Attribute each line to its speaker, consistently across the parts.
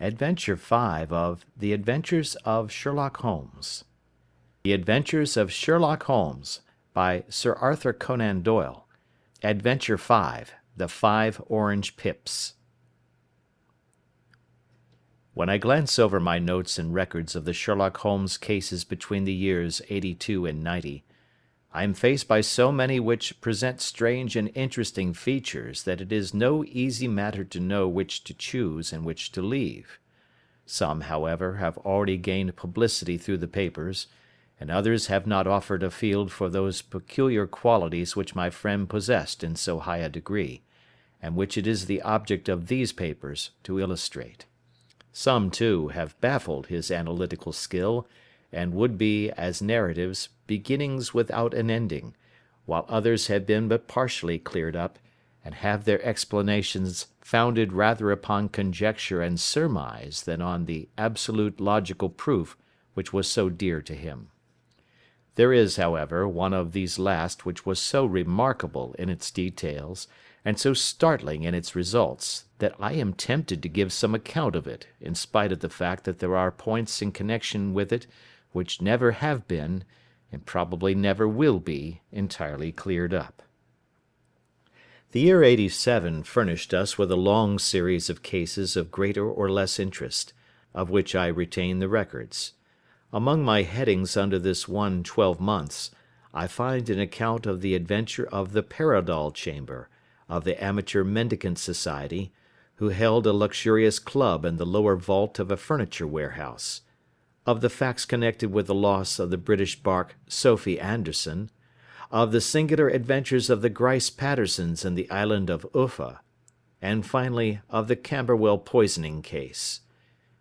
Speaker 1: Adventure 5 of The Adventures of Sherlock Holmes. The Adventures of Sherlock Holmes, by Sir Arthur Conan Doyle. Adventure 5, The Five Orange Pips. When I glance over my notes and records of the Sherlock Holmes cases between the years '82 and '90, I am faced by so many which present strange and interesting features that it is no easy matter to know which to choose and which to leave. Some, however, have already gained publicity through the papers, and others have not offered a field for those peculiar qualities which my friend possessed in so high a degree, and which it is the object of these papers to illustrate. Some, too, have baffled his analytical skill, and would be, as narratives, beginnings without an ending, while others have been but partially cleared up, and have their explanations founded rather upon conjecture and surmise than on the absolute logical proof which was so dear to him. There is, however, one of these last which was so remarkable in its details, and so startling in its results, that I am tempted to give some account of it, in spite of the fact that there are points in connection with it which never have been, and probably never will be, entirely cleared up. The year '87 furnished us with a long series of cases of greater or less interest, of which I retain the records. Among my headings under this one 12 months, I find an account of the adventure of the Paradol Chamber, of the Amateur Mendicant Society, who held a luxurious club in the lower vault of a furniture warehouse, of the facts connected with the loss of the British bark Sophie Anderson, of the singular adventures of the Grice Pattersons in the island of Uffa, and finally of the Camberwell poisoning case.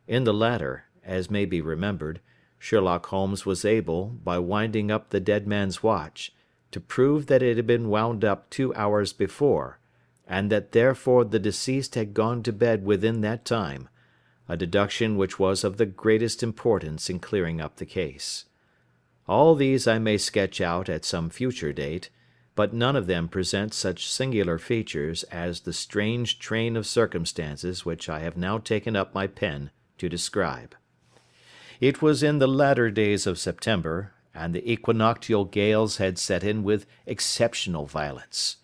Speaker 1: In the latter, as may be remembered, Sherlock Holmes was able, by winding up the dead man's watch, to prove that it had been wound up 2 hours before, and that therefore the deceased had gone to bed within that time, a deduction which was of the greatest importance in clearing up the case. All these I may sketch out at some future date, but none of them present such singular features as the strange train of circumstances which I have now taken up my pen to describe. It was in the latter days of September, and the equinoctial gales had set in with exceptional violence.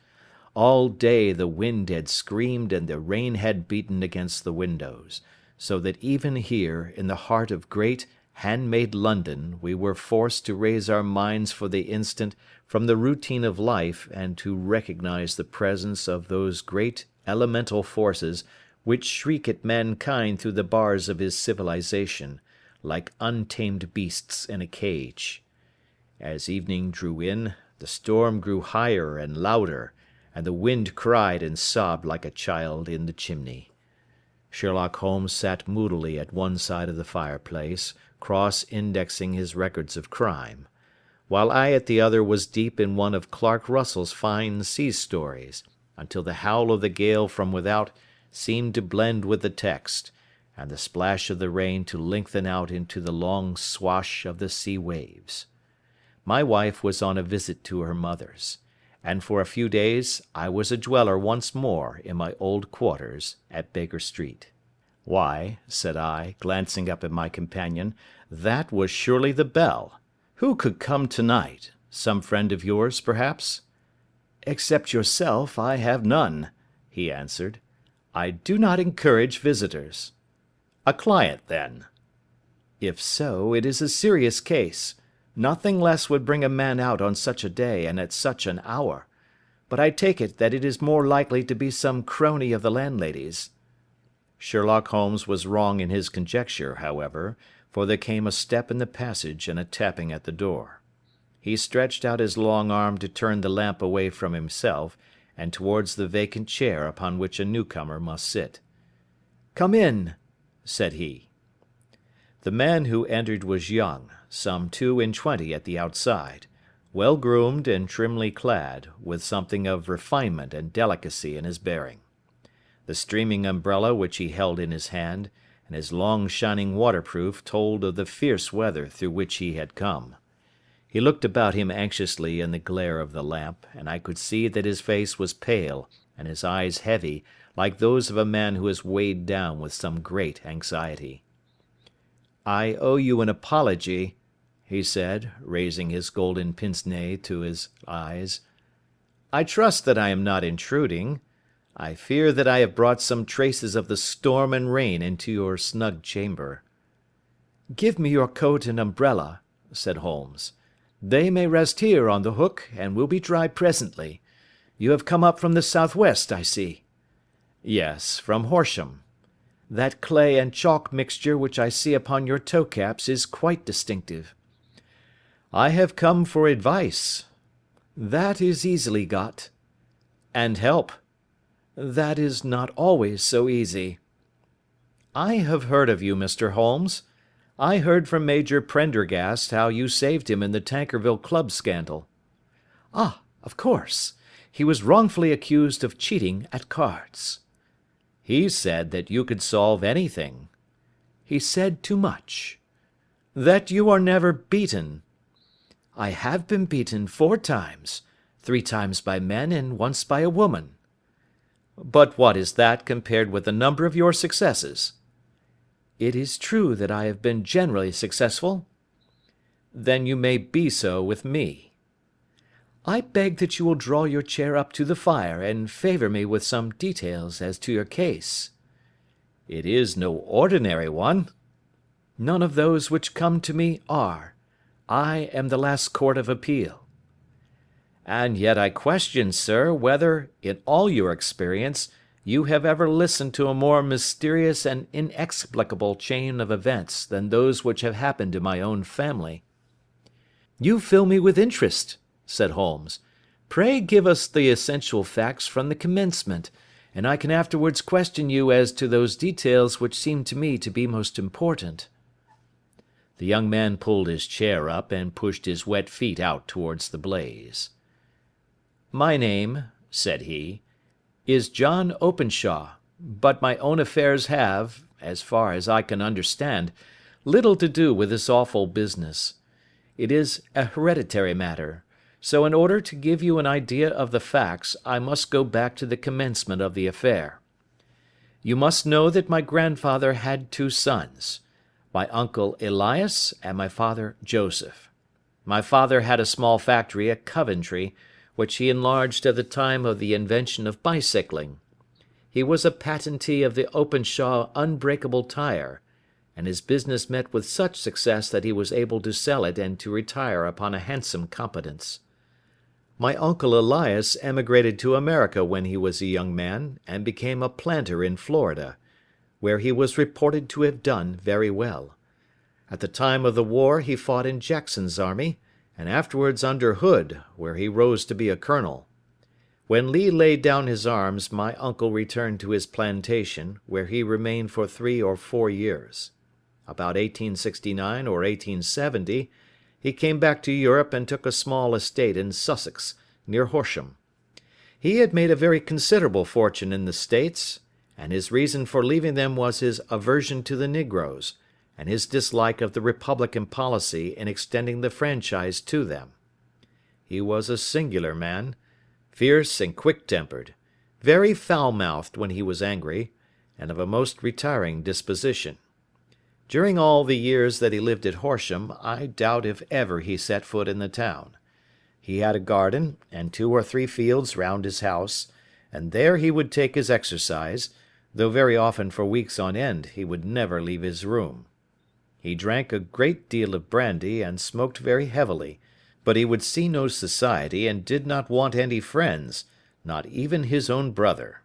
Speaker 1: All day the wind had screamed and the rain had beaten against the windows, so that even here, in the heart of great, hand-made London, we were forced to raise our minds for the instant from the routine of life and to recognize the presence of those great elemental forces which shriek at mankind through the bars of his civilization, like untamed beasts in a cage. As evening drew in, the storm grew higher and louder, and the wind cried and sobbed like a child in the chimney. Sherlock Holmes sat moodily at one side of the fireplace, cross-indexing his records of crime, while I at the other was deep in one of Clark Russell's fine sea stories, until the howl of the gale from without seemed to blend with the text, and the splash of the rain to lengthen out into the long swash of the sea waves. My wife was on a visit to her mother's, and for a few days I was a dweller once more in my old quarters at Baker Street. "Why," said I, glancing up at my companion, "that was surely the bell. Who could come tonight? Some friend of yours, perhaps?" "Except yourself, I have none," he answered. "I do not encourage visitors." "A client, then?" "If so, it is a serious case. Nothing less would bring a man out on such a day and at such an hour. But I take it that it is more likely to be some crony of the landlady's." Sherlock Holmes was wrong in his conjecture, however, for there came a step in the passage and a tapping at the door. He stretched out his long arm to turn the lamp away from himself and towards the vacant chair upon which a newcomer must sit. "Come in," said he. The man who entered was young, some 22 at the outside, well groomed and trimly clad, with something of refinement and delicacy in his bearing. The streaming umbrella which he held in his hand, and his long shining waterproof told of the fierce weather through which he had come. He looked about him anxiously in the glare of the lamp, and I could see that his face was pale and his eyes heavy, like those of a man who is weighed down with some great anxiety. "I owe you an apology," he said, raising his golden pince-nez to his eyes. "I trust that I am not intruding. I fear that I have brought some traces of the storm and rain into your snug chamber." "Give me your coat and umbrella," said Holmes. "They may rest here on the hook, and will be dry presently. You have come up from the southwest, I see." "Yes, from Horsham." "That clay and chalk mixture which I see upon your toe-caps is quite distinctive." "I have come for advice." "That is easily got." "And help." "That is not always so easy." "I have heard of you, Mr. Holmes. I heard from Major Prendergast how you saved him in the Tankerville Club scandal." "Ah, of course. He was wrongfully accused of cheating at cards." "He said that you could solve anything." "He said too much." "That you are never beaten." "I have been beaten 4 times, 3 times by men and once by a woman." "But what is that compared with the number of your successes?" "It is true that I have been generally successful." "Then you may be so with me." "I beg that you will draw your chair up to the fire and favour me with some details as to your case." "It is no ordinary one." "None of those which come to me are. I am the last court of appeal." "And yet I question, sir, whether, in all your experience, you have ever listened to a more mysterious and inexplicable chain of events than those which have happened to my own family." "You fill me with interest," said Holmes. "Pray give us the essential facts from the commencement, and I can afterwards question you as to those details which seem to me to be most important." The young man pulled his chair up and pushed his wet feet out towards the blaze. "My name," said he, "is John Openshaw, but my own affairs have, as far as I can understand, little to do with this awful business. It is a hereditary matter, so in order to give you an idea of the facts, I must go back to the commencement of the affair. You must know that my grandfather had 2 sons, my uncle Elias and my father Joseph. My father had a small factory at Coventry, which he enlarged at the time of the invention of bicycling. He was a patentee of the Openshaw unbreakable tire, and his business met with such success that he was able to sell it and to retire upon a handsome competence. My uncle Elias emigrated to America when he was a young man, and became a planter in Florida, where he was reported to have done very well. At the time of the war he fought in Jackson's army, and afterwards under Hood, where he rose to be a colonel. When Lee laid down his arms, my uncle returned to his plantation, where he remained for 3 or 4 years. About 1869 or 1870, he came back to Europe and took a small estate in Sussex, near Horsham. He had made a very considerable fortune in the States, and his reason for leaving them was his aversion to the negroes, and his dislike of the Republican policy in extending the franchise to them. He was a singular man, fierce and quick-tempered, very foul-mouthed when he was angry, and of a most retiring disposition. During all the years that he lived at Horsham, I doubt if ever he set foot in the town. He had a garden and 2 or 3 fields round his house, and there he would take his exercise, though very often for weeks on end he would never leave his room. He drank a great deal of brandy and smoked very heavily, but he would see no society and did not want any friends, not even his own brother.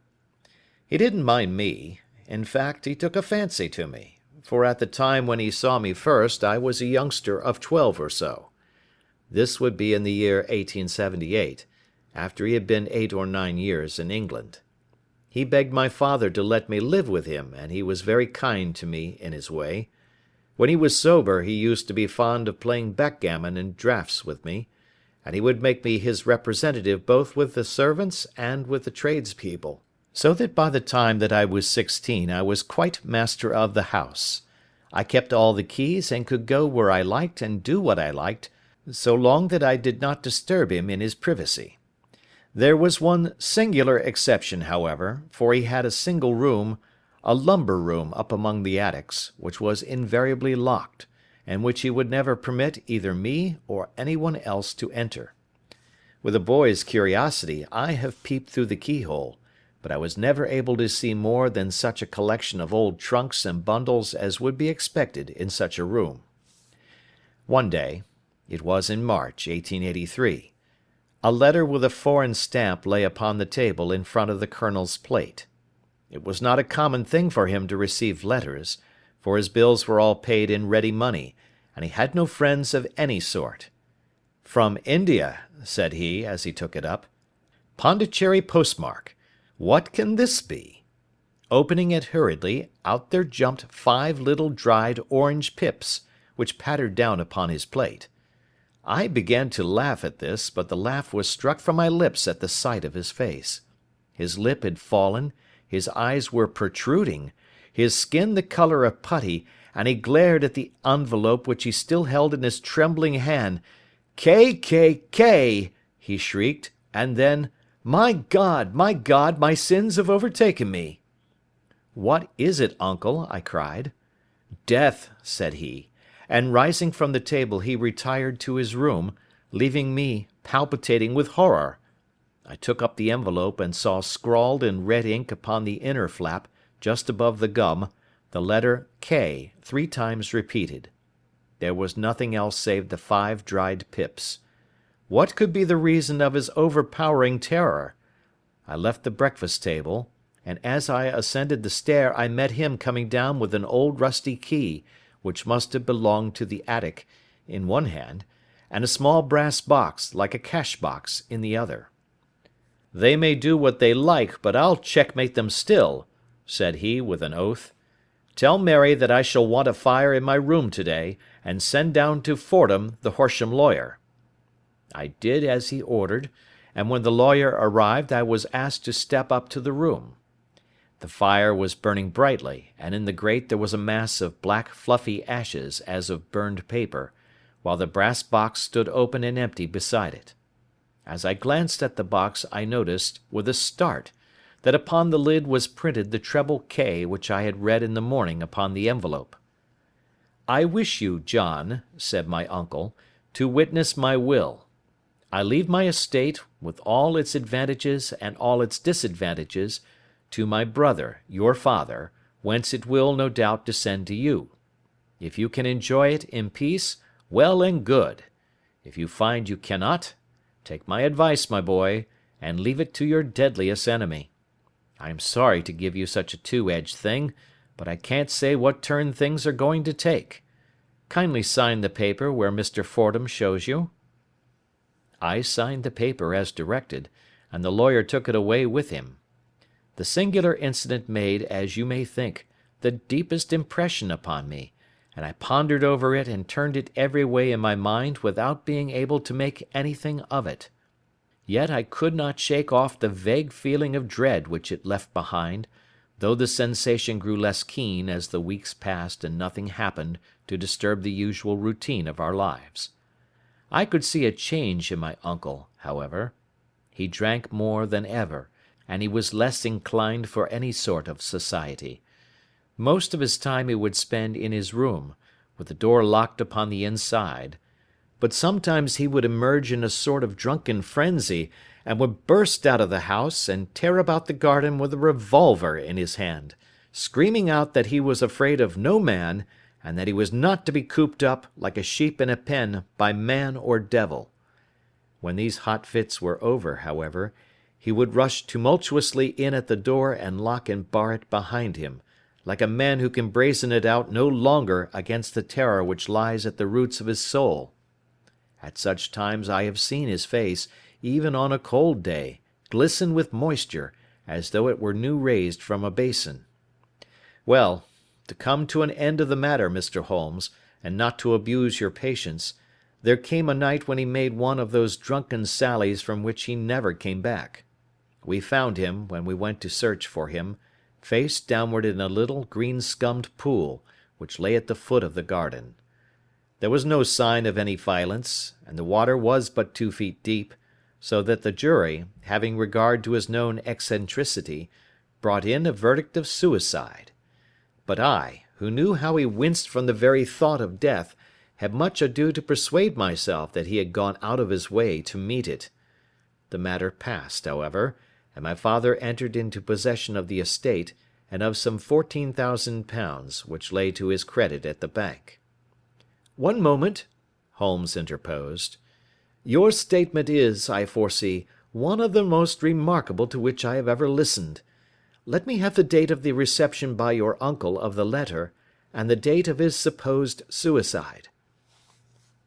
Speaker 1: He didn't mind me. In fact, he took a fancy to me, for at the time when he saw me first I was a youngster of 12 or so. This would be in the year 1878, after he had been 8 or 9 years in England. He begged my father to let me live with him, and he was very kind to me in his way. When he was sober he used to be fond of playing backgammon and draughts with me, and he would make me his representative both with the servants and with the tradespeople, so that by the time that I was 16 I was quite master of the house. I kept all the keys and could go where I liked and do what I liked, so long that I did not disturb him in his privacy. There was one singular exception, however, for he had a single room, a lumber room up among the attics, which was invariably locked, and which he would never permit either me or anyone else to enter. With a boy's curiosity, I have peeped through the keyhole, but I was never able to see more than such a collection of old trunks and bundles as would be expected in such a room. One day, it was in March, 1883, a letter with a foreign stamp lay upon the table in front of the Colonel's plate. It was not a common thing for him to receive letters, for his bills were all paid in ready money, and he had no friends of any sort. "From India," said he, as he took it up. "Pondicherry postmark. What can this be?" Opening it hurriedly, out there jumped 5 little dried orange pips, which pattered down upon his plate. I began to laugh at this, but the laugh was struck from my lips at the sight of his face. His lip had fallen, his eyes were protruding, his skin the colour of putty, and he glared at the envelope which he still held in his trembling hand. "K, he shrieked, and then, my God, my sins have overtaken me." "What is it, uncle?" I cried. "Death," said he, and rising from the table he retired to his room, leaving me palpitating with horror. I took up the envelope and saw scrawled in red ink upon the inner flap, just above the gum, the letter K 3 times repeated. There was nothing else save the 5 dried pips. What could be the reason of his overpowering terror? I left the breakfast table, and as I ascended the stair I met him coming down with an old rusty key, which must have belonged to the attic, in one hand, and a small brass box, like a cash box, in the other. "They may do what they like, but I'll checkmate them still," said he with an oath. "Tell Mary that I shall want a fire in my room today, and send down to Fordham the Horsham lawyer." I did as he ordered, and when the lawyer arrived I was asked to step up to the room. The fire was burning brightly, and in the grate there was a mass of black fluffy ashes as of burned paper, while the brass box stood open and empty beside it. As I glanced at the box I noticed, with a start, that upon the lid was printed the treble K which I had read in the morning upon the envelope. "I wish you, John," said my uncle, "to witness my will. I leave my estate, with all its advantages and all its disadvantages, to my brother, your father, whence it will, no doubt, descend to you. If you can enjoy it in peace, well and good. If you find you cannot, take my advice, my boy, and leave it to your deadliest enemy. I am sorry to give you such a two-edged thing, but I can't say what turn things are going to take. Kindly sign the paper where Mr. Fordham shows you." I signed the paper as directed, and the lawyer took it away with him. The singular incident made, as you may think, the deepest impression upon me, and I pondered over it and turned it every way in my mind without being able to make anything of it. Yet I could not shake off the vague feeling of dread which it left behind, though the sensation grew less keen as the weeks passed and nothing happened to disturb the usual routine of our lives. I could see a change in my uncle, however. He drank more than ever, and he was less inclined for any sort of society. Most of his time he would spend in his room, with the door locked upon the inside, but sometimes he would emerge in a sort of drunken frenzy, and would burst out of the house, and tear about the garden with a revolver in his hand, screaming out that he was afraid of no man, and that he was not to be cooped up, like a sheep in a pen, by man or devil. When these hot fits were over, however, he would rush tumultuously in at the door and lock and bar it behind him, like a man who can brazen it out no longer against the terror which lies at the roots of his soul. At such times I have seen his face, even on a cold day, glisten with moisture, as though it were new raised from a basin. Well, to come to an end of the matter, Mr. Holmes, and not to abuse your patience, there came a night when he made one of those drunken sallies from which he never came back. We found him, when we went to search for him, face downward in a little green-scummed pool, which lay at the foot of the garden. There was no sign of any violence, and the water was but 2 feet deep, so that the jury, having regard to his known eccentricity, brought in a verdict of suicide. But I, who knew how he winced from the very thought of death, had much ado to persuade myself that he had gone out of his way to meet it. The matter passed, however, and my father entered into possession of the estate and of some £14,000 which lay to his credit at the bank. "One moment," Holmes interposed. "Your statement is, I foresee, one of the most remarkable to which I have ever listened. Let me have the date of the reception by your uncle of the letter, and the date of his supposed suicide."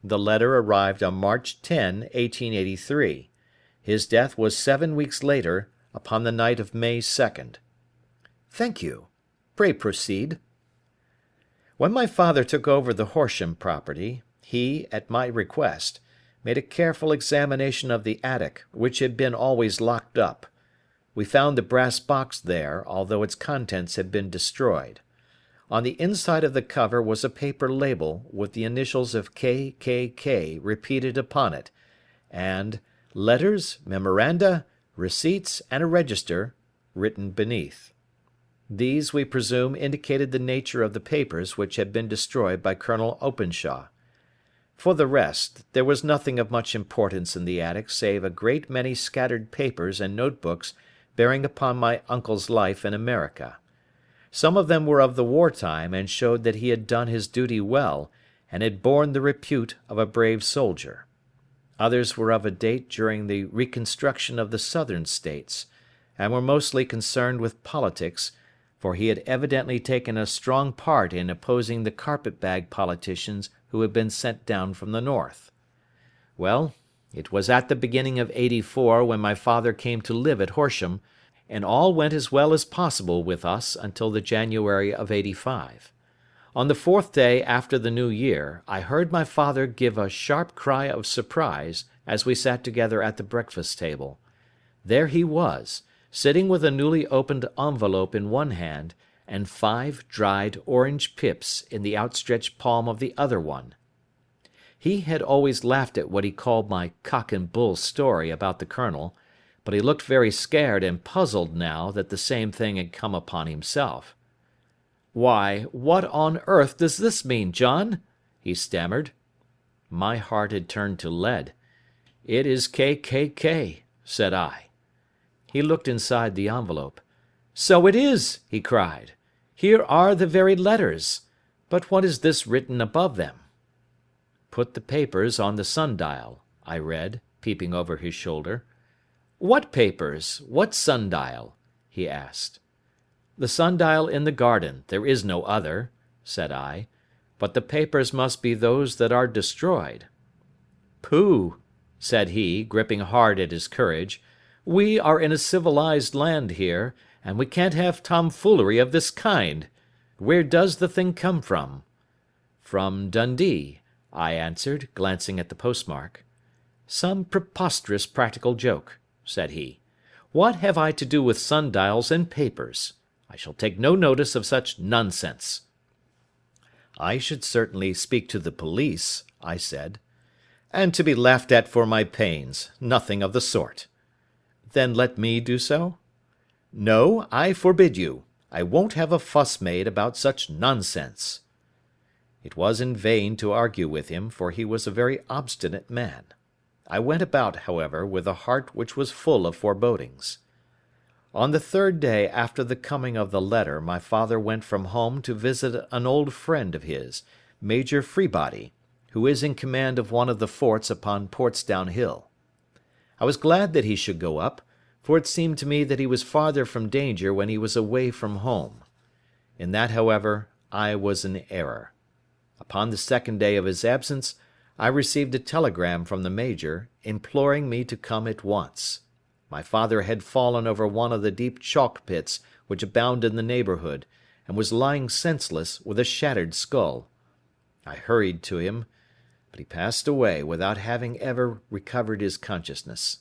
Speaker 1: The letter arrived on March 10, 1883. His death was 7 weeks later, upon the night of May 2nd. "Thank you. Pray proceed." When my father took over the Horsham property, he, at my request, made a careful examination of the attic, which had been always locked up. We found the brass box there, although its contents had been destroyed. On the inside of the cover was a paper label with the initials of K.K.K. repeated upon it, and letters, memoranda, receipts, and a register written beneath. These, we presume, indicated the nature of the papers which had been destroyed by Colonel Openshaw. For the rest, there was nothing of much importance in the attic save a great many scattered papers and notebooks bearing upon my uncle's life in America. Some of them were of the war time and showed that he had done his duty well and had borne the repute of a brave soldier. Others were of a date during the reconstruction of the Southern States, and were mostly concerned with politics, for he had evidently taken a strong part in opposing the carpet-bag politicians who had been sent down from the North. Well, it was at the beginning of '84 when my father came to live at Horsham, and all went as well as possible with us until the January of '85. On the 4th day after the New Year, I heard my father give a sharp cry of surprise as we sat together at the breakfast table. There he was, sitting with a newly opened envelope in one hand, and 5 dried orange pips in the outstretched palm of the other one. He had always laughed at what he called my cock and bull story about the colonel, but he looked very scared and puzzled now that the same thing had come upon himself. "Why, what on earth does this mean, John?" he stammered. My heart had turned to lead. "It is K.K.K.," said I. He looked inside the envelope. "So it is!" he cried. "Here are the very letters. But what is this written above them?" "Put the papers on the sundial," I read, peeping over his shoulder. "What papers? What sundial?" he asked. "The sundial in the garden. There is no other," said I. "But the papers must be those that are destroyed." "Pooh!" said he, gripping hard at his courage. "We are in a civilized land here, and we can't have tomfoolery of this kind. Where does the thing come from?" "From Dundee," I answered, glancing at the postmark. "Some preposterous practical joke," said he. "What have I to do with sundials and papers? I shall take no notice of such nonsense." "I should certainly speak to the police," I said. "And to be laughed at for my pains. Nothing of the sort." "Then let me do so?" "No, I forbid you. I won't have a fuss made about such nonsense." It was in vain to argue with him, for he was a very obstinate man. I went about, however, with a heart which was full of forebodings. On the 3rd day after the coming of the letter, my father went from home to visit an old friend of his, Major Freebody, who is in command of one of the forts upon Portsdown Hill. I was glad that he should go up, for it seemed to me that he was farther from danger when he was away from home. In that, however, I was in error. Upon the 2nd day of his absence, I received a telegram from the Major, imploring me to come at once. My father had fallen over one of the deep chalk pits which abound in the neighbourhood, and was lying senseless, with a shattered skull. I hurried to him, but he passed away without having ever recovered his consciousness.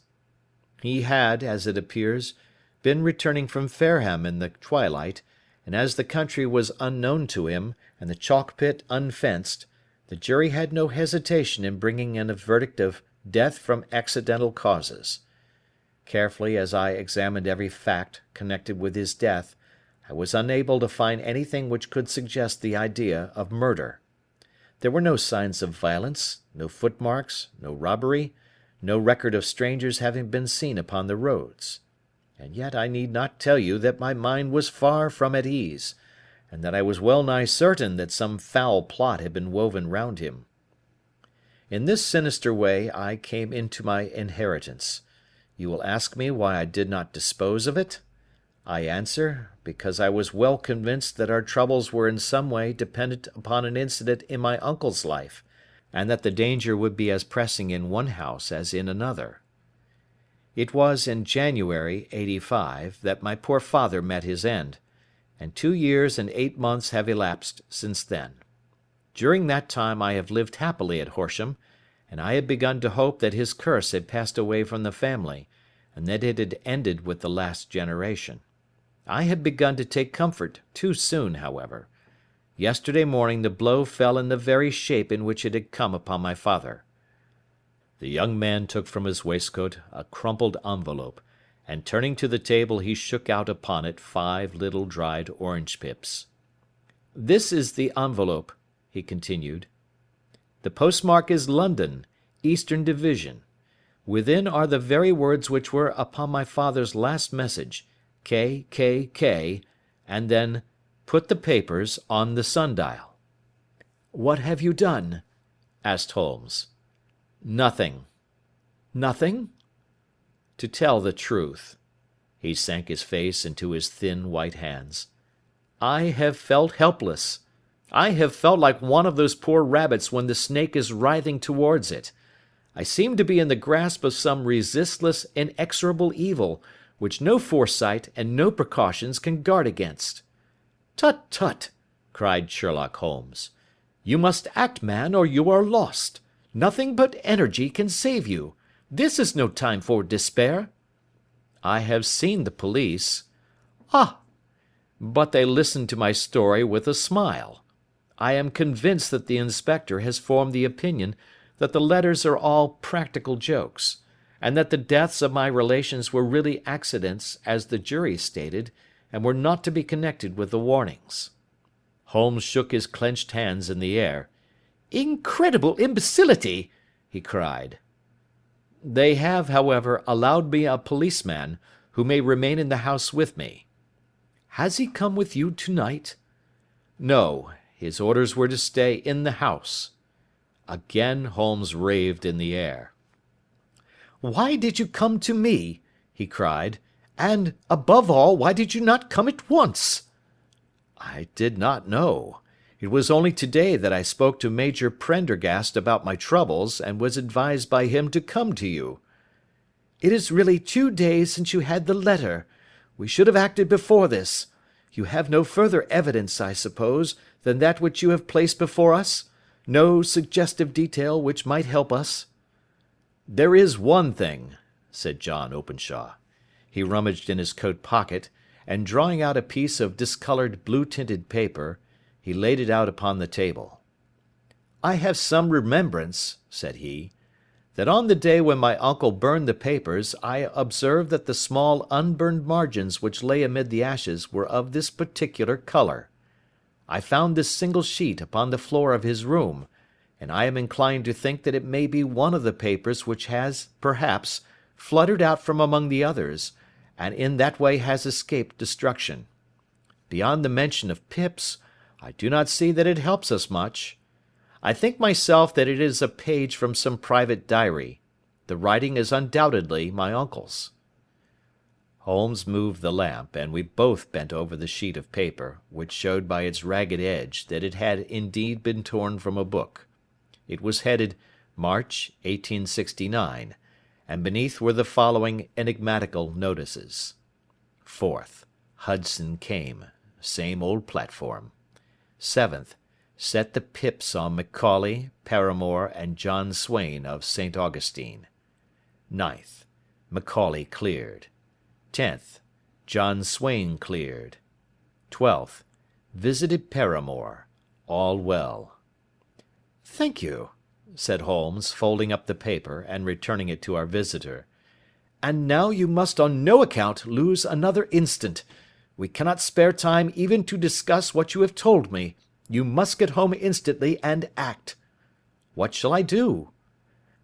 Speaker 1: He had, as it appears, been returning from Fareham in the twilight, and as the country was unknown to him, and the chalk pit unfenced, the jury had no hesitation in bringing in a verdict of death from accidental causes. Carefully as I examined every fact connected with his death, I was unable to find anything which could suggest the idea of murder. There were no signs of violence, no footmarks, no robbery, no record of strangers having been seen upon the roads. And yet I need not tell you that my mind was far from at ease, and that I was well nigh certain that some foul plot had been woven round him. In this sinister way I came into my inheritance. You will ask me why I did not dispose of it? I answer, because I was well convinced that our troubles were in some way dependent upon an incident in my uncle's life, and that the danger would be as pressing in one house as in another. It was in January, '85, that my poor father met his end, and 2 years and 8 months have elapsed since then. During that time I have lived happily at Horsham, and I had begun to hope that his curse had passed away from the family, and that it had ended with the last generation. I had begun to take comfort too soon, however. Yesterday morning the blow fell in the very shape in which it had come upon my father. The young man took from his waistcoat a crumpled envelope, and turning to the table he shook out upon it 5 little dried orange pips. "This is the envelope," he continued. "The postmark is London, Eastern Division. Within are the very words which were upon my father's last message, K, K, K, and then, 'Put the papers on the sundial.'" "What have you done?" asked Holmes. "Nothing." "Nothing?" "To tell the truth," he sank his face into his thin white hands, "I have felt helpless. I have felt like one of those poor rabbits when the snake is writhing towards it. I seem to be in the grasp of some resistless, inexorable evil, which no foresight and no precautions can guard against." "Tut, tut!" cried Sherlock Holmes. "You must act, man, or you are lost. Nothing but energy can save you. This is no time for despair." "I have seen the police." "Ah! But they listened to my story with a smile. I am convinced that the inspector has formed the opinion that the letters are all practical jokes, and that the deaths of my relations were really accidents, as the jury stated, and were not to be connected with the warnings." Holmes shook his clenched hands in the air. "Incredible imbecility!" he cried. "They have, however, allowed me a policeman, who may remain in the house with me." "Has he come with you to-night?" "No, his orders were to stay in the house." Again Holmes raved in the air. "Why did you come to me?" he cried. "And, above all, why did you not come at once?" "I did not know. It was only today that I spoke to Major Prendergast about my troubles, and was advised by him to come to you." "It is really 2 days since you had the letter. We should have acted before this. You have no further evidence, I suppose, than that which you have placed before us? No suggestive detail which might help us?" "There is one thing," said John Openshaw. He rummaged in his coat pocket, and drawing out a piece of discoloured blue-tinted paper, he laid it out upon the table. "I have some remembrance," said he, "that on the day when my uncle burned the papers I observed that the small unburned margins which lay amid the ashes were of this particular colour. I found this single sheet upon the floor of his room, and I am inclined to think that it may be one of the papers which has, perhaps, fluttered out from among the others, and in that way has escaped destruction. Beyond the mention of pips, I do not see that it helps us much. I think myself that it is a page from some private diary. The writing is undoubtedly my uncle's." Holmes moved the lamp, and we both bent over the sheet of paper, which showed by its ragged edge that it had indeed been torn from a book. It was headed March, 1869, and beneath were the following enigmatical notices: 4th. Hudson came. Same old platform. 7th. Set the pips on Macaulay, Paramore, and John Swain of St. Augustine. 9th. Macaulay cleared. 10th. John Swain cleared. 12th. Visited Paramore. All well. "Thank you," said Holmes, folding up the paper, and returning it to our visitor. And now you must on no account lose another instant. We cannot spare time even to discuss what you have told me. You must get home instantly and act. What shall I do?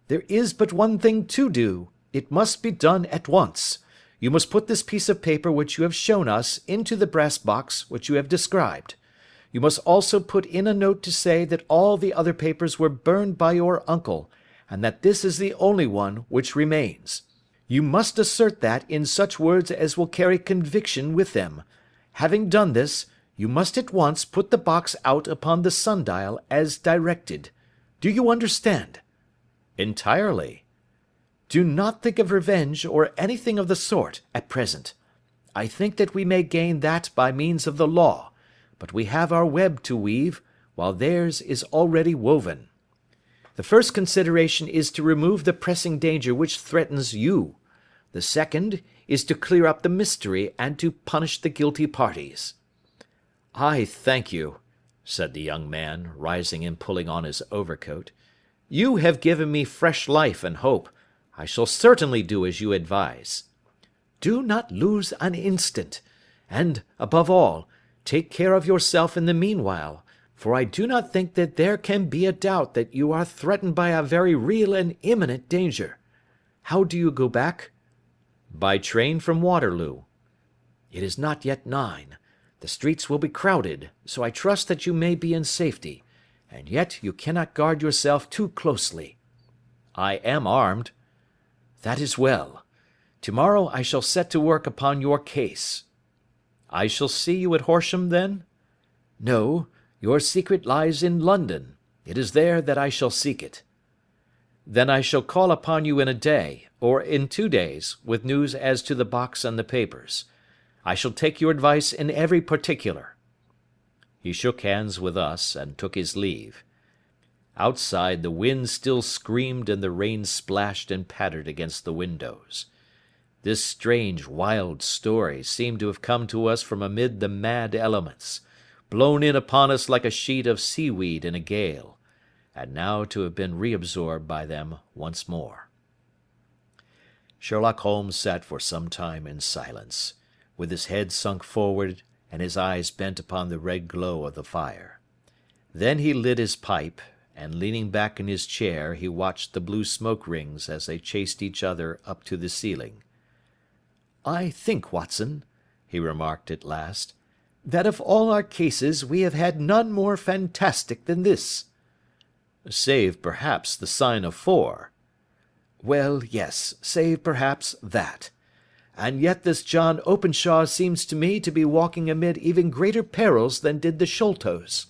Speaker 1: There is but one thing to do. It must be done at once. You must put this piece of paper which you have shown us into the brass box which you have described. You must also put in a note to say that all the other papers were burned by your uncle, and that this is the only one which remains. You must assert that in such words as will carry conviction with them. Having done this, you must at once put the box out upon the sundial as directed. Do you understand? Entirely. Do not think of revenge or anything of the sort at present. I think that we may gain that by means of the law, but we have our web to weave, while theirs is already woven. The first consideration is to remove the pressing danger which threatens you. The second is to clear up the mystery and to punish the guilty parties. I thank you, said the young man, rising and pulling on his overcoat. You have given me fresh life and hope. I shall certainly do as you advise. Do not lose an instant, and, above all, take care of yourself in the meanwhile, for I do not think that there can be a doubt that you are threatened by a very real and imminent danger. How do you go back? By train from Waterloo. It is not yet 9. The streets will be crowded, so I trust that you may be in safety, and yet you cannot guard yourself too closely. I am armed. That is well. Tomorrow I shall set to work upon your case. I shall see you at Horsham, then? No, your secret lies in London. It is there that I shall seek it. Then I shall call upon you in a day, or in 2 days, with news as to the box and the papers. I shall take your advice in every particular. He shook hands with us and took his leave. Outside the wind still screamed and the rain splashed and pattered against the windows. This strange, wild story seemed to have come to us from amid the mad elements, blown in upon us like a sheet of seaweed in a gale, and now to have been reabsorbed by them once more. Sherlock Holmes sat for some time in silence, with his head sunk forward and his eyes bent upon the red glow of the fire. Then he lit his pipe, and leaning back in his chair he watched the blue smoke rings as they chased each other up to the ceiling. "I think, Watson," he remarked at last, "that of all our cases we have had none more fantastic than this." "Save, perhaps, the sign of 4. "Well, yes, save, perhaps, that. And yet this John Openshaw seems to me to be walking amid even greater perils than did the Sholtos."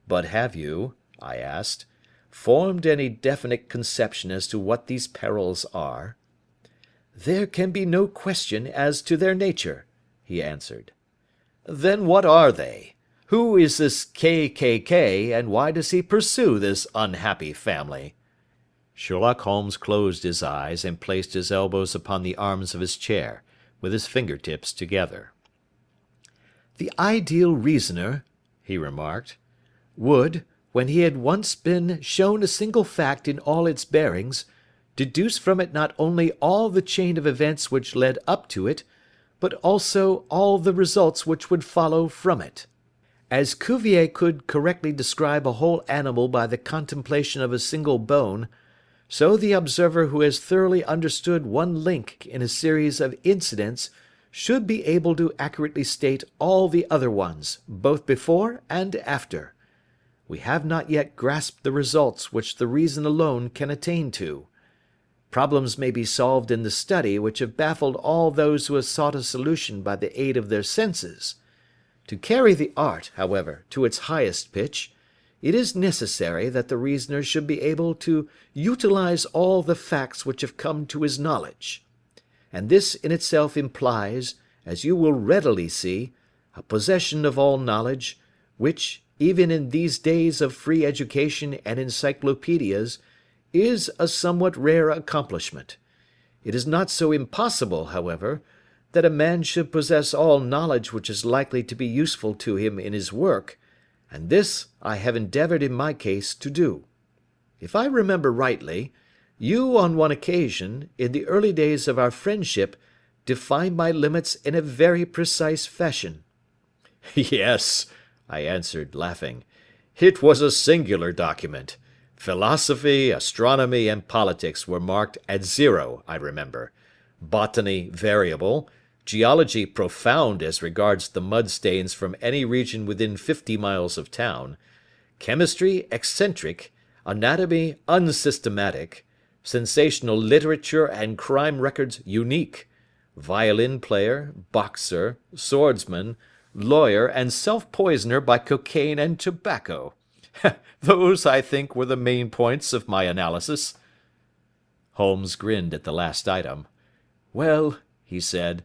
Speaker 1: "But have you," I asked, "formed any definite conception as to what these perils are?" "There can be no question as to their nature," he answered. "Then what are they? Who is this K., and why does he pursue this unhappy family?" Sherlock Holmes closed his eyes and placed his elbows upon the arms of his chair, with his fingertips together. "The ideal reasoner," he remarked, "would, when he had once been shown a single fact in all its bearings, deduce from it not only all the chain of events which led up to it, but also all the results which would follow from it. As Cuvier could correctly describe a whole animal by the contemplation of a single bone, so the observer who has thoroughly understood one link in a series of incidents should be able to accurately state all the other ones, both before and after. We have not yet grasped the results which the reason alone can attain to. Problems may be solved in the study which have baffled all those who have sought a solution by the aid of their senses. To carry the art, however, to its highest pitch, it is necessary that the reasoner should be able to utilize all the facts which have come to his knowledge. And this in itself implies, as you will readily see, a possession of all knowledge, which, even in these days of free education and encyclopedias, is a somewhat rare accomplishment. It is not so impossible, however, that a man should possess all knowledge which is likely to be useful to him in his work, and this I have endeavoured in my case to do. If I remember rightly, You, on one occasion, in the early days of our friendship, defined my limits in a very precise fashion. Yes, I answered, laughing. It was a singular document. Philosophy, astronomy, and politics were marked at 0, I remember. Botany variable, geology profound as regards the mud stains from any region within 50 miles of town, chemistry eccentric, anatomy unsystematic, sensational literature and crime records unique, violin player, boxer, swordsman, lawyer, and self-poisoner by cocaine and tobacco. Those, I think, were the main points of my analysis. Holmes grinned at the last item. Well, he said,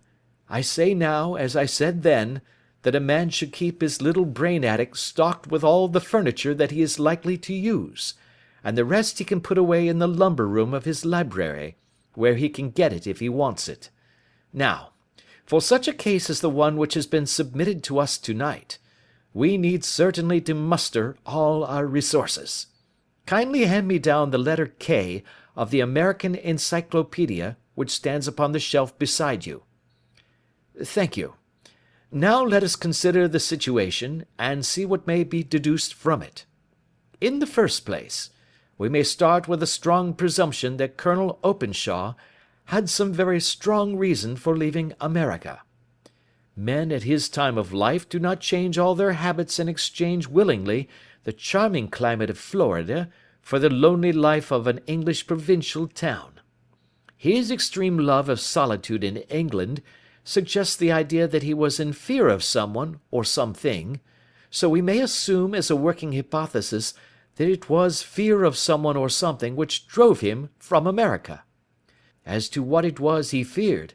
Speaker 1: I say now, as I said then, that a man should keep his little brain attic stocked with all the furniture that he is likely to use, and the rest he can put away in the lumber room of his library, where he can get it if he wants it. Now, for such a case as the one which has been submitted to us tonight, we need certainly to muster all our resources. Kindly hand me down the letter K of the American Encyclopedia which stands upon the shelf beside you. Thank you. Now let us consider the situation, and see what may be deduced from it. In the first place, we may start with a strong presumption that Colonel Openshaw had some very strong reason for leaving America. Men at his time of life do not change all their habits and exchange willingly the charming climate of Florida for the lonely life of an English provincial town. His extreme love of solitude in England suggests the idea that he was in fear of someone or something, so we may assume as a working hypothesis that it was fear of someone or something which drove him from America. As to what it was he feared,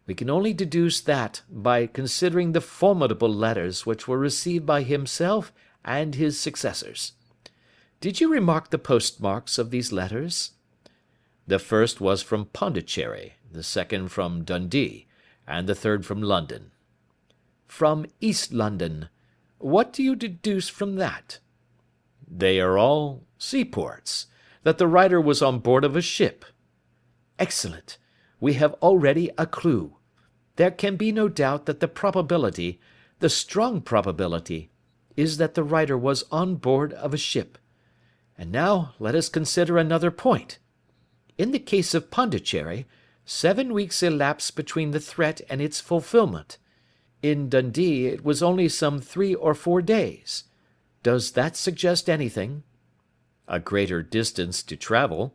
Speaker 1: we can only deduce that by considering the formidable letters which were received by himself and his successors. Did you remark the postmarks of these letters? The first was from Pondicherry, the second from Dundee, and the third from London. From East London. What do you deduce from that? They are all seaports, that the writer was on board of a ship. Excellent. We have already a clue. There can be no doubt that the probability, the strong probability, is that the writer was on board of a ship. And now let us consider another point. In the case of Pondicherry, 7 weeks elapsed between the threat and its fulfilment. In Dundee it was only some 3 or 4 days. Does that suggest anything? A greater distance to travel.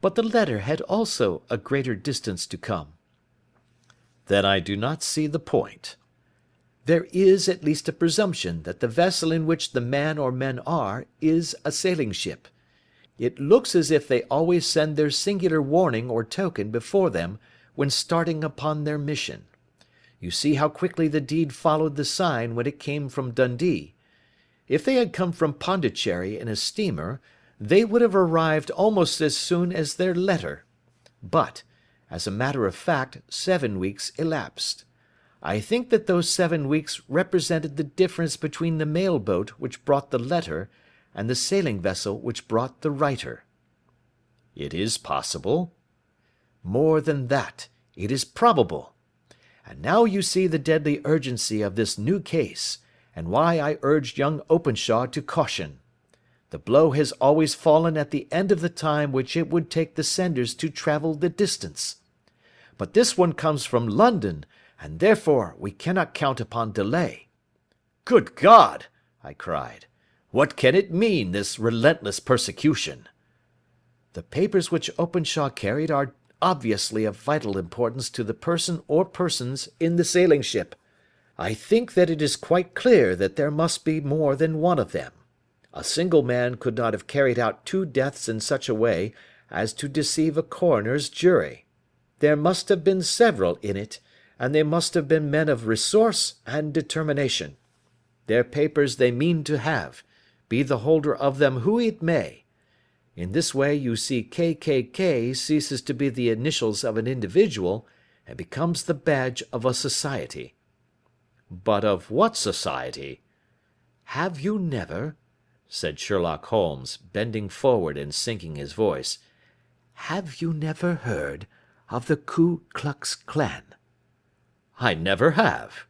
Speaker 1: But the letter had also a greater distance to come. Then I do not see the point. There is at least a presumption that the vessel in which the man or men are is a sailing ship. It looks as if they always send their singular warning or token before them when starting upon their mission. You see how quickly the deed followed the sign when it came from Dundee. If they had come from Pondicherry in a steamer, they would have arrived almost as soon as their letter. But, as a matter of fact, 7 weeks elapsed. I think that those 7 weeks represented the difference between the mail boat which brought the letter and the sailing vessel which brought the writer. It is possible. More than that, it is probable. And now you see the deadly urgency of this new case, and why I urged young Openshaw to caution. The blow has always fallen at the end of the time which it would take the senders to travel the distance. But this one comes from London, and therefore we cannot count upon delay. Good God! I cried. What can it mean, this relentless persecution? The papers which Openshaw carried are obviously of vital importance to the person or persons in the sailing ship. I think that it is quite clear that there must be more than one of them. A single man could not have carried out 2 deaths in such a way as to deceive a coroner's jury. There must have been several in it, and they must have been men of resource and determination. Their papers they mean to have, be the holder of them who it may. In this way you see KKK ceases to be the initials of an individual and becomes the badge of a society. But of what society? Have you never, said Sherlock Holmes, bending forward and sinking his voice, "Have you never heard of the Ku Klux Klan?" "I never have."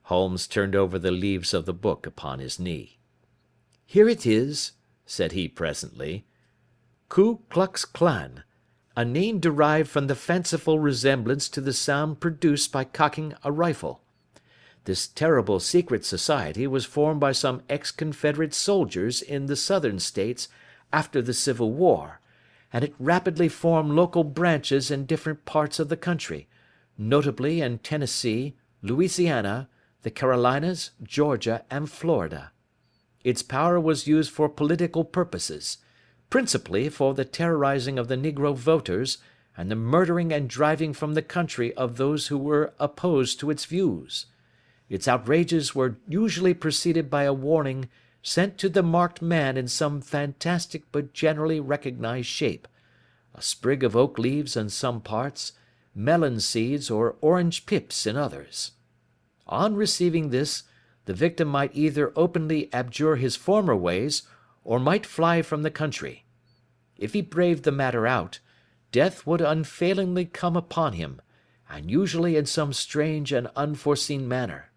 Speaker 1: Holmes turned over the leaves of the book upon his knee. "Here it is," said he presently. "Ku Klux Klan, a name derived from the fanciful resemblance to the sound produced by cocking a rifle. This terrible secret society was formed by some ex-Confederate soldiers in the Southern States after the Civil War, and it rapidly formed local branches in different parts of the country, notably in Tennessee, Louisiana, the Carolinas, Georgia, and Florida. Its power was used for political purposes, principally for the terrorizing of the Negro voters and the murdering and driving from the country of those who were opposed to its views. Its outrages were usually preceded by a warning sent to the marked man in some fantastic but generally recognized shape, a sprig of oak leaves in some parts, melon seeds or orange pips in others. On receiving this, the victim might either openly abjure his former ways, or might fly from the country. If he braved the matter out, death would unfailingly come upon him, and usually in some strange and unforeseen manner.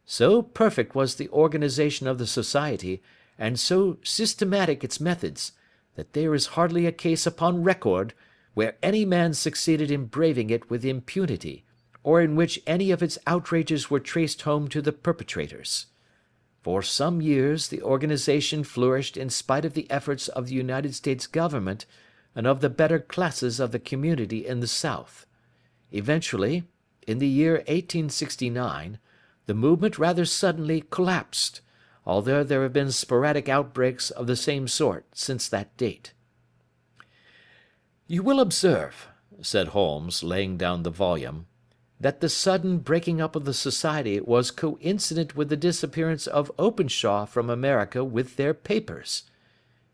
Speaker 1: So perfect was the organization of the society, and so systematic its methods, that there is hardly a case upon record where any man succeeded in braving it with impunity, or in which any of its outrages were traced home to the perpetrators. For some years the organization flourished in spite of the efforts of the United States government and of the better classes of the community in the South. Eventually, in the year 1869, the movement rather suddenly collapsed, although there have been sporadic outbreaks of the same sort since that date. "You will observe," said Holmes, laying down the volume, "that the sudden breaking up of the society was coincident with the disappearance of Openshaw from America with their papers.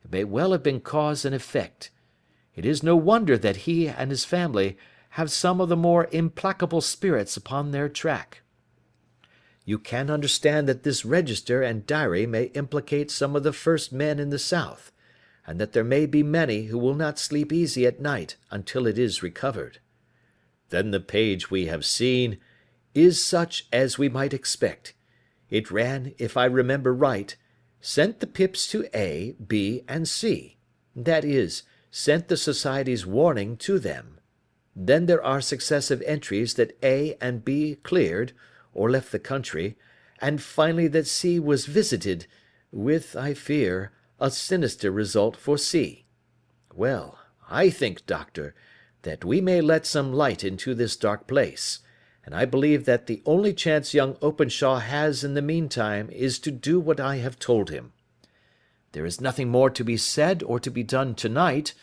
Speaker 1: It may well have been cause and effect. It is no wonder that he and his family have some of the more implacable spirits upon their track. You can understand that this register and diary may implicate some of the first men in the South, and that there may be many who will not sleep easy at night until it is recovered. Then the page we have seen is such as we might expect. It ran, if I remember right, sent the pips to A, B, and C. That is, sent the society's warning to them. Then there are successive entries that A and B cleared, or left the country, and finally that C was visited, with, I fear, a sinister result for C. Well, I think, Doctor, that we may let some light into this dark place, and I believe that the only chance young Openshaw has in the meantime is to do what I have told him. There is nothing more to be said or to be done tonight,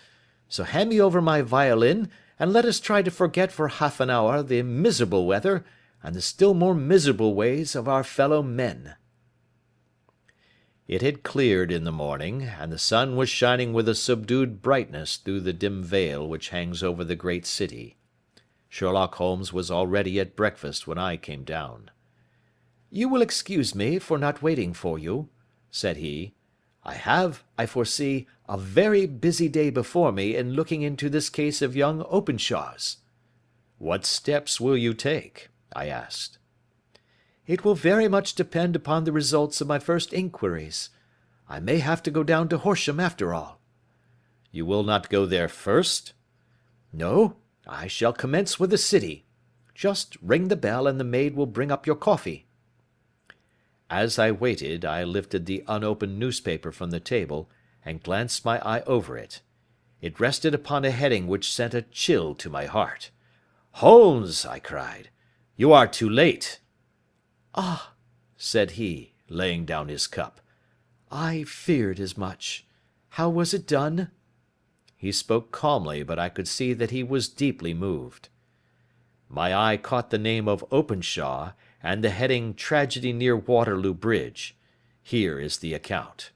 Speaker 1: so hand me over my violin, and let us try to forget for half an hour the miserable weather and the still more miserable ways of our fellow men." It had cleared in the morning, and the sun was shining with a subdued brightness through the dim veil which hangs over the great city. Sherlock Holmes was already at breakfast when I came down. "You will excuse me for not waiting for you," said he. "I have, I foresee, a very busy day before me in looking into this case of young Openshaw's." "What steps will you take?" I asked. "It will very much depend upon the results of my first inquiries. I may have to go down to Horsham after all." "You will not go there first?" "No, I shall commence with the city. Just ring the bell and the maid will bring up your coffee." As I waited, I lifted the unopened newspaper from the table and glanced my eye over it. It rested upon a heading which sent a chill to my heart. "Holmes!" I cried. "You are too late." "Ah," said he, laying down his cup. "I feared as much. How was it done?" He spoke calmly, but I could see that he was deeply moved. My eye caught the name of Openshaw, and the heading "Tragedy near Waterloo Bridge." Here is the account.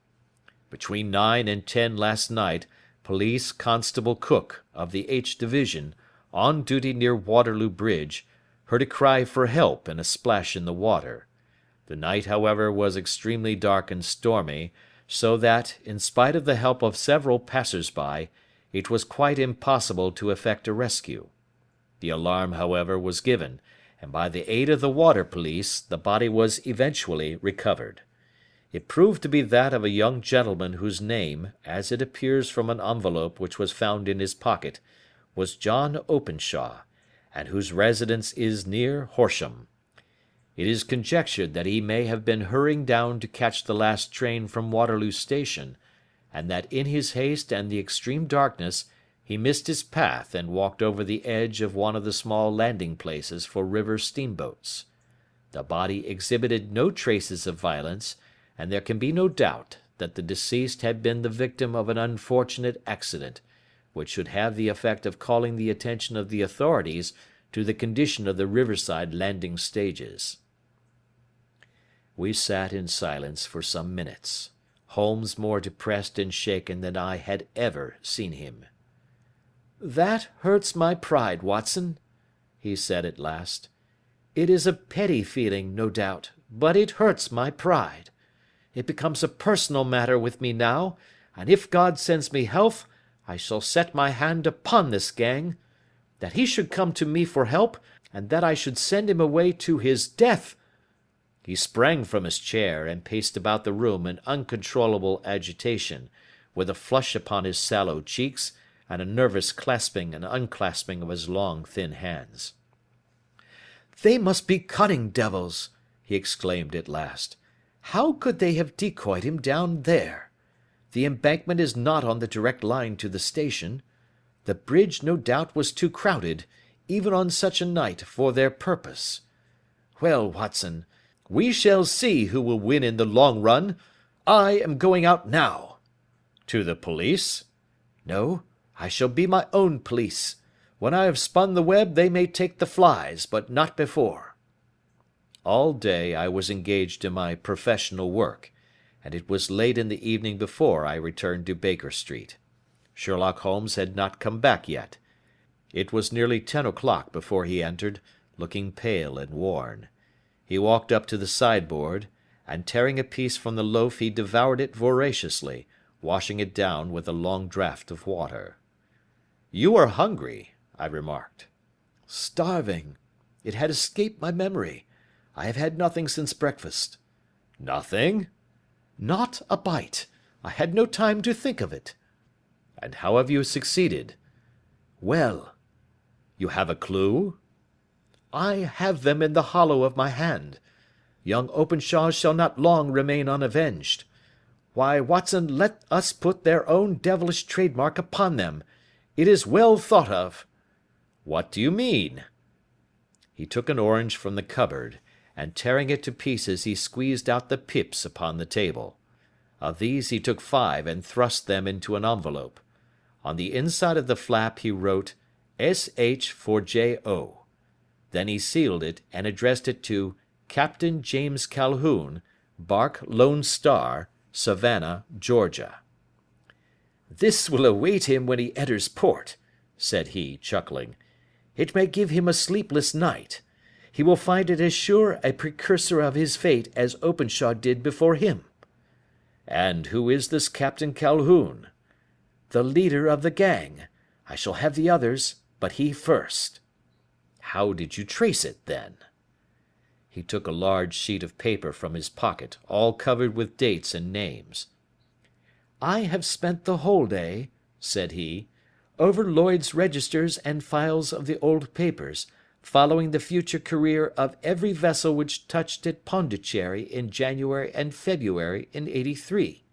Speaker 1: Between 9 and 10 last night, Police Constable Cook, of the H Division, on duty near Waterloo Bridge, heard a cry for help and a splash in the water. The night, however, was extremely dark and stormy, so that, in spite of the help of several passers-by, it was quite impossible to effect a rescue. The alarm, however, was given, and by the aid of the water police the body was eventually recovered. It proved to be that of a young gentleman whose name, as it appears from an envelope which was found in his pocket, was John Openshaw, and whose residence is near Horsham. It is conjectured that he may have been hurrying down to catch the last train from Waterloo Station, and that in his haste and the extreme darkness he missed his path and walked over the edge of one of the small landing places for river steamboats. The body exhibited no traces of violence, and there can be no doubt that the deceased had been the victim of an unfortunate accident, which should have the effect of calling the attention of the authorities to the condition of the riverside landing stages. We sat in silence for some minutes, Holmes more depressed and shaken than I had ever seen him. "That hurts my pride, Watson," he said at last. "It is a petty feeling, no doubt, but it hurts my pride. It becomes a personal matter with me now, and if God sends me health, I shall set my hand upon this gang. That he should come to me for help, and that I should send him away to his death." He sprang from his chair, and paced about the room in uncontrollable agitation, with a flush upon his sallow cheeks, and a nervous clasping and unclasping of his long, thin hands. "They must be cunning devils," he exclaimed at last. "How could they have decoyed him down there? The embankment is not on the direct line to the station. The bridge no doubt was too crowded, even on such a night, for their purpose. Well, Watson, we shall see who will win in the long run. I am going out now." "To the police?" "No, I shall be my own police. When I have spun the web they may take the flies, but not before." All day I was engaged in my professional work, and it was late in the evening before I returned to Baker Street. Sherlock Holmes had not come back yet. It was nearly 10 o'clock before he entered, looking pale and worn. He walked up to the sideboard, and tearing a piece from the loaf he devoured it voraciously, washing it down with a long draught of water. "You are hungry," I remarked. "Starving. It had escaped my memory. I have had nothing since breakfast." "Nothing?" "Not a bite. I had no time to think of it." "And how have you succeeded?" "Well." "You have a clue?" "I have them in the hollow of my hand. Young Openshaw shall not long remain unavenged. Why, Watson, let us put their own devilish trademark upon them. It is well thought of." "What do you mean?" He took an orange from the cupboard, and tearing it to pieces he squeezed out the pips upon the table. Of these he took 5 and thrust them into an envelope. On the inside of the flap he wrote S.H. for J.O. Then he sealed it and addressed it to Captain James Calhoun, Bark Lone Star, Savannah, Georgia. "This will await him when he enters port," said he, chuckling. "It may give him a sleepless night. He will find it as sure a precursor of his fate as Openshaw did before him." "And who is this Captain Calhoun?" "The leader of the gang. I shall have the others, but he first." "How did you trace it, then?" He took a large sheet of paper from his pocket, all covered with dates and names. "I have spent the whole day," said he, "over Lloyd's registers and files of the old papers, following the future career of every vessel which touched at Pondicherry in January and February in '83.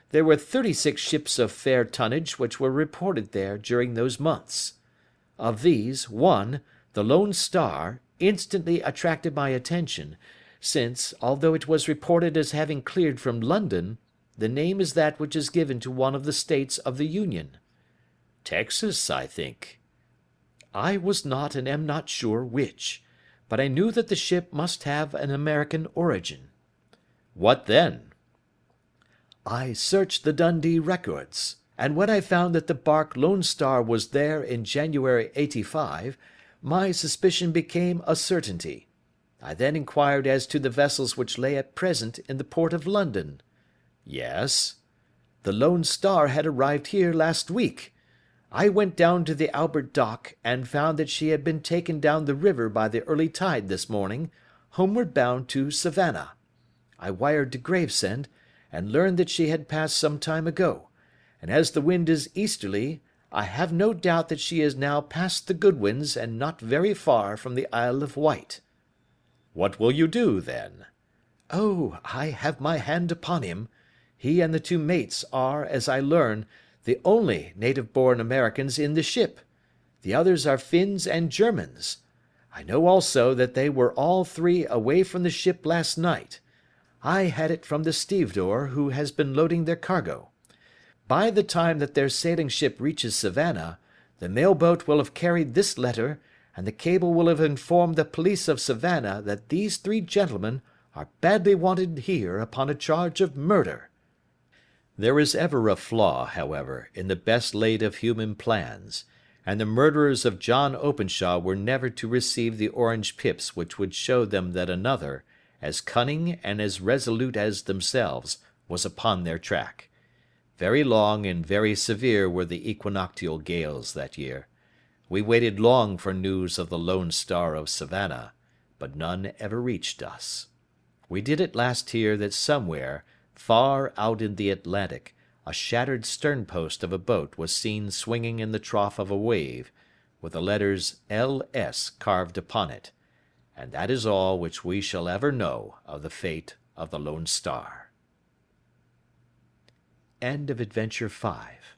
Speaker 1: There were 36 ships of fair tonnage which were reported there during those months. Of these, one, the Lone Star, instantly attracted my attention, since, although it was reported as having cleared from London, the name is that which is given to one of the states of the Union." "Texas, I think." "I was not and am not sure which, but I knew that the ship must have an American origin." "What then?" "I searched the Dundee records, and when I found that the bark Lone Star was there in January '85, my suspicion became a certainty. I then inquired as to the vessels which lay at present in the port of London." "Yes?" "The Lone Star had arrived here last week. I went down to the Albert Dock, and found that she had been taken down the river by the early tide this morning, homeward bound to Savannah. I wired to Gravesend, and learned that she had passed some time ago, and as the wind is easterly, I have no doubt that she is now past the Goodwins and not very far from the Isle of Wight." "What will you do, then?" "Oh, I have my hand upon him. He and the two mates are, as I learn, the only native-born Americans in the ship. The others are Finns and Germans. I know also that they were all three away from the ship last night. I had it from the stevedore who has been loading their cargo. By the time that their sailing ship reaches Savannah, the mail boat will have carried this letter, and the cable will have informed the police of Savannah that these three gentlemen are badly wanted here upon a charge of murder." There is ever a flaw, however, in the best laid of human plans, and the murderers of John Openshaw were never to receive the orange pips which would show them that another, as cunning and as resolute as themselves, was upon their track. Very long and very severe were the equinoctial gales that year. We waited long for news of the Lone Star of Savannah, but none ever reached us. We did at last hear that somewhere, far out in the Atlantic, a shattered sternpost of a boat was seen swinging in the trough of a wave, with the letters L.S. carved upon it, and that is all which we shall ever know of the fate of the Lone Star. End of Adventure 5.